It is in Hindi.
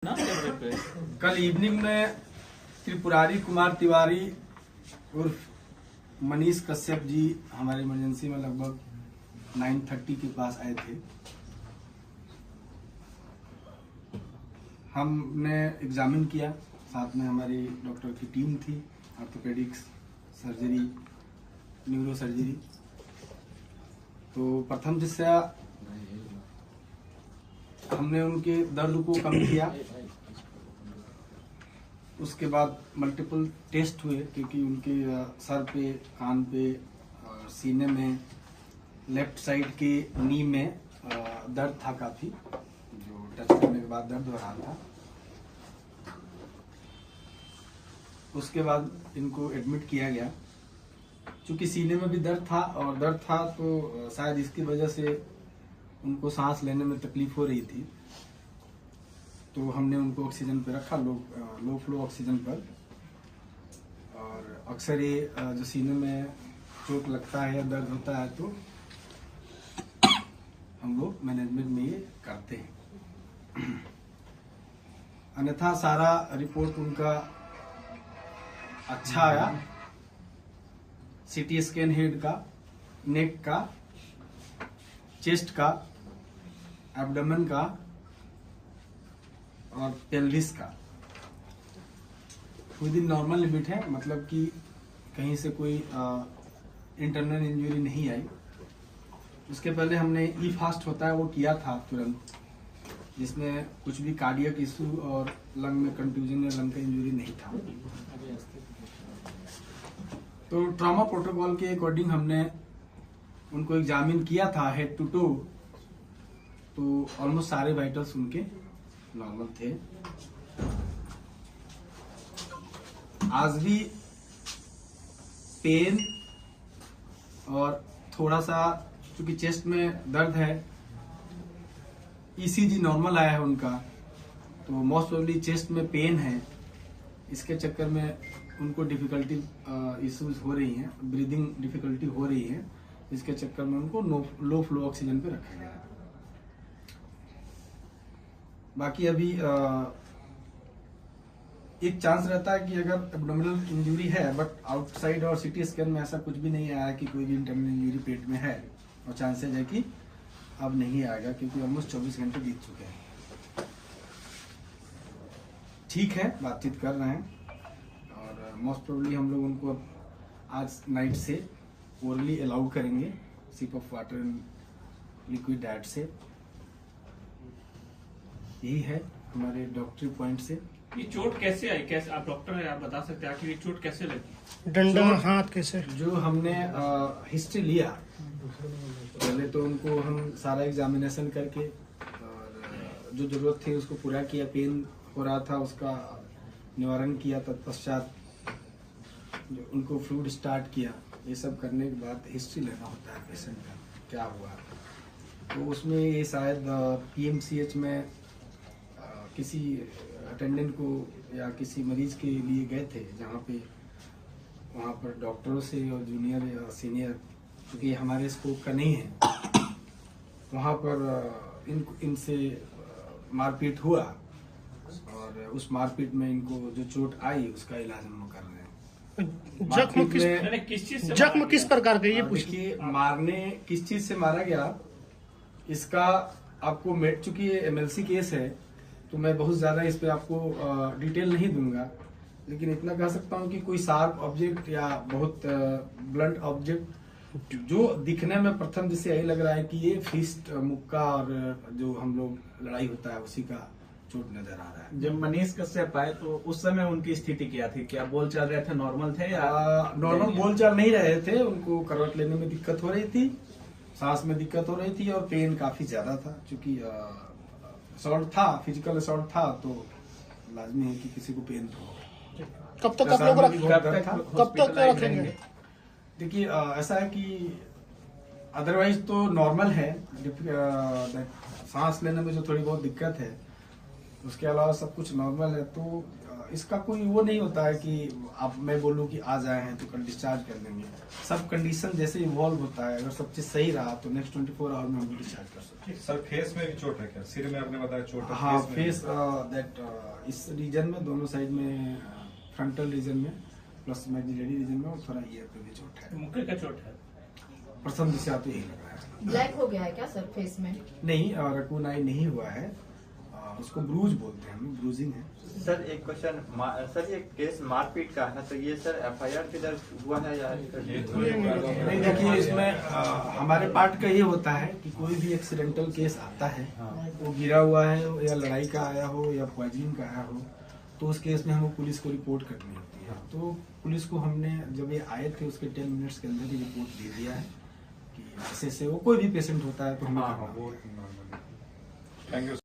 कल इवनिंग में त्रिपुरारी कुमार तिवारी उर्फ मनीष कश्यप जी हमारे इमरजेंसी में लगभग 9:30 के पास आए थे। हमने एग्जामिन किया, साथ में हमारी डॉक्टर की टीम थी, ऑर्थोपेडिक्स, सर्जरी, न्यूरो सर्जरी। तो प्रथम दृष्टया हमने उनके दर्द को कम किया। उसके बाद मल्टीपल टेस्ट हुए, क्योंकि उनके सर पे, कान पे और सीने में, लेफ्ट साइड के नी में दर्द था काफी, जो टच करने के बाद दर्द हो रहा था। उसके बाद इनको एडमिट किया गया। चूंकि सीने में भी दर्द था और दर्द था तो शायद इसकी वजह से उनको सांस लेने में तकलीफ हो रही थी, तो हमने उनको ऑक्सीजन पे रखा, लो फ्लो ऑक्सीजन पर। और अक्सर ये जो सीने में चोट लगता है या दर्द होता है तो हम लोग मैनेजमेंट में ये करते हैं। अन्यथा सारा रिपोर्ट उनका अच्छा आया। सीटी स्कैन हेड का, नेक का, चेस्ट का, एब्डोमेन का और पेल्विस का विद इन नॉर्मल लिमिट है, मतलब कि कहीं से कोई इंटरनल इंजरी नहीं आई। उसके पहले हमने ई फास्ट होता है वो किया था तुरंत, जिसमें कुछ भी कार्डियक इशू और लंग में कंट्यूजन या लंग का इंजरी नहीं था। तो ट्रॉमा प्रोटोकॉल के अकॉर्डिंग हमने उनको एग्जामिन किया था हेड टू टो, तो ऑलमोस्ट सारे वाइटल्स उनके नॉर्मल थे। आज भी पेन और थोड़ा सा चूंकि चेस्ट में दर्द है, ईसीजी नॉर्मल आया है उनका, तो मोस्ट प्रोबेबली चेस्ट में पेन है। इसके चक्कर में उनको डिफिकल्टी इश्यूज हो रही हैं, ब्रीदिंग डिफिकल्टी हो रही है, इसके चक्कर में उनको लो फ्लो ऑक्सीजन पे रखा गया है। बाकी अभी एक चांस रहता है कि अगर एब्डोमिनल इंजरी है, बट आउटसाइड और सीटी स्कैन में ऐसा कुछ भी नहीं आया कि कोई भी इंटरनल इंजरी पेट में है, और चांसेस है कि अब नहीं आएगा, क्योंकि ऑलमोस्ट 24 घंटे बीत चुके हैं। ठीक है, बातचीत कर रहे हैं और मोस्ट प्रोबेबली हम लोग उनको आज नाइट से ओरली अलाउ करेंगे, sip of water and liquid diet से। यही है हमारे डॉक्टरी पॉइंट से। ये चोट कैसे आई? कैसे, आप डॉक्टर हैं, आप बता सकते हैं आखिर ये चोट कैसे लगी? डंडा हाथ कैसे? जो हमने हिस्ट्री लिया, पहले तो उनको हम सारा एग्जामिनेशन करके और जो जरूरत थी उसको पूरा किया, पेन हो रहा था उसका निवारण किया, तत्पश्चात जो उनको फ्लूइड स्टार्ट किया। ये सब करने के बाद हिस्ट्री लेना होता है पेशेंट का, क्या हुआ। तो उसमें ये शायद पीएमसीएच में किसी अटेंडेंट को या किसी मरीज के लिए गए थे, जहाँ पे वहाँ पर डॉक्टरों से और जूनियर या सीनियर, क्योंकि हमारे स्कोप का नहीं है, वहाँ पर इनसे मारपीट हुआ और उस मारपीट में इनको जो चोट आई उसका इलाज हम लोग कर रहे हैं। जख्म किस प्रकार का, ये पूछिए। मारने किस चीज से मारा गया, इसका आपको चूंकि ये एमएलसी केस है तो मैं बहुत ज्यादा इस पे आपको डिटेल नहीं दूंगा, लेकिन इतना कह सकता हूँ कि कोई शार्प ऑब्जेक्ट या बहुत ब्लंट ऑब्जेक्ट जो दिखने में प्रथम जिससे यही लग रहा है कि ये फिस्ट, मुक्का और जो हम लोग लड़ाई होता है उसी का चोट नजर आ रहा है। जब मनीष कश्यप आए तो उस समय उनकी स्थिति क्या थी? क्या बोल चल रहे थे, नॉर्मल थे या नॉर्मल बोल चाल नहीं रहे थे? उनको करवट लेने में दिक्कत हो रही थी, सांस में दिक्कत हो रही थी और पेन काफी ज्यादा था। चूंकि असॉल्ट था, फिजिकल असॉल्ट था, तो लाजमी है कि किसी को पेन तो हो। कब तक आप लोग कब तक रखेंगे? देखिए ऐसा है कि अदरवाइज तो नॉर्मल है, सांस लेने में जो थोड़ी बहुत दिक्कत है, उसके अलावा सब कुछ नॉर्मल है। तो इसका कोई वो नहीं होता है कि अब मैं बोलूँ कि आज आए हैं तो कल डिस्चार्ज कर देंगे। सब कंडीशन जैसे इवॉल्व होता है, अगर सब चीज सही रहा तो नेक्स्ट 24 आवर में हम डिस्चार्ज कर सकते हैं। सर फेस में भी चोट है क्या? सिर में आपने बताया चोट है, हाँ, में फेस दैट इस रीजन में, दोनों साइड में, फ्रंटल रीजन में प्लस मैग्जिलरी रीजन में, और थोड़ा ईयर पे भी चोट है। मुक्के का चोट है। प्रथम दिशा तो यही लग रहा है। ब्लैक हो गया है क्या सर फेस में? नहीं, रकून आई नहीं हुआ है, उसको ब्रूज बोलते हैं हम, ब्रूजिंग है। सर एक क्वेश्चन, सर ये केस मारपीट का है तो ये सर FIR किधर हुआ है या नहीं, देखिए इसमें हमारे पार्ट का ये होता है कि कोई भी एक्सीडेंटल केस आता है, वो गिरा हुआ है या लड़ाई का आया हो या पॉइजनिंग का आया हो, तो उस केस में हमें पुलिस को रिपोर्ट करनी होती है। तो पुलिस को हमने जब ये आए थे उसके 10 मिनट्स के अंदर ही रिपोर्ट दे दिया है कि ऐसे वो कोई भी पेशेंट होता है तो हमें वो नॉर्मल। Thank you.